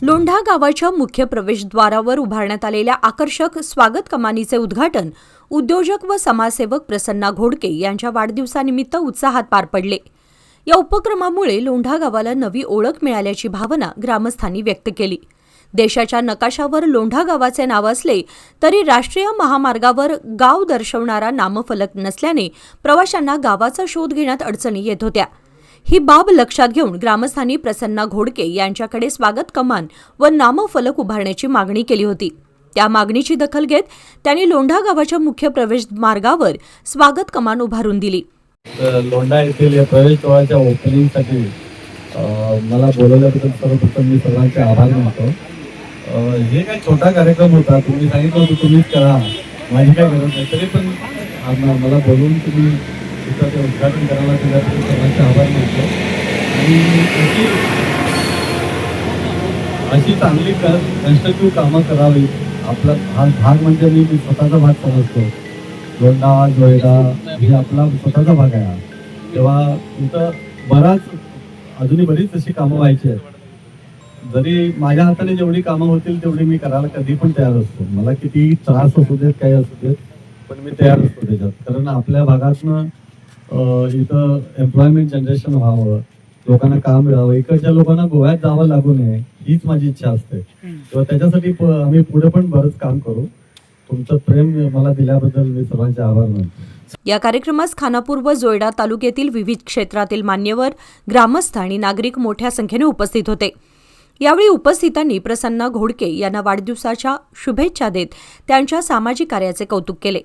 लोंढा गावाच्या मुख्य प्रवेशद्वारावर उभारण्यात आलेल्या आकर्षक स्वागत कमानीचे उद्घाटन उद्योजक व समाजसेवक प्रसन्ना घोडके यांच्या वाढदिवसानिमित्त उत्साहात पार पडले। या उपक्रमामुळे लोंढा गावाला नवी ओळख मिळाल्याची भावना ग्रामस्थांनी व्यक्त केली। देशाच्या नकाशावर लोंढा गावाचे नाव असले तरी राष्ट्रीय महामार्गावर गाव दर्शवणारा नामफलक नसल्याने प्रवाशांना गावाचा शोध घेण्यात अडचणी येत होत्या। ही बाब लक्षात घेऊन ग्रामस्थांनी प्रसन्ना घोडके यांच्याकडे स्वागत कमान व नामफलक उभारण्याची मागणी केली होती। त्या मागणीची दखल घेत त्यांनी लोंढा गावाच्या मुख्य प्रवेश मार्गावर स्वागत कमान उभारून दिली। लोंढा येथील प्रवेशद्वाराच्या ओपनिंगसाठी मला बोलवल्याबद्दल सर्वप्रथम मी सर्वांचे आभार मानतो। हे काय छोटा कार्यक्रम होता, तुम्ही सांगितलं होतं तुम्हीच करा, माझी काय गरज नाही, तरी पण मला बोलून तुम्ही ते उद्घाटन करायला दिल्याबद्दल सर्वांचे आभार मानतो। आणि अशी चांगली कन्स्ट्रक्टिव्ह कामं करावी। आपला हा भाग म्हणजे मी स्वतःचा भाग समजतो। लोंढा जोयडा हे आपला स्वतःचा भाग आहे। तेव्हा इथं अजूनही बरीच अशी कामं व्हायची आहेत। जरी माझ्या हाताने जेवढी कामं होतील तेवढी मी करायला कधी पण तयार असतो। मला किती त्रास असू देत, काही असू देत, पण मी तयार असतो त्याच्यात। कारण आपल्या भागातनं इथं एम्प्लॉयमेंट जनरेशन व्हावं, लोकांना काम मिळावं, इकडच्या लोकांना गोव्यात जावं लागू नये, हीच माझी इच्छा असते। तेव्हा त्याच्यासाठी आम्ही पुढे पण बरंच काम करू। तुमचं प्रेम मला दिल्याबद्दल मी सर्वांचे आभार मानतो। या कार्यक्रमास खानापूर व जोयडा तालुक्यातील विविध क्षेत्रातील मान्यवर, ग्रामस्थ आणि नागरिक मोठ्या संख्येने उपस्थित होते। यावेळी उपस्थितांनी प्रसन्ना घोडके यांना वाढदिवसाच्या शुभेच्छा देत त्यांच्या सामाजिक कार्याचे कौतुक केले।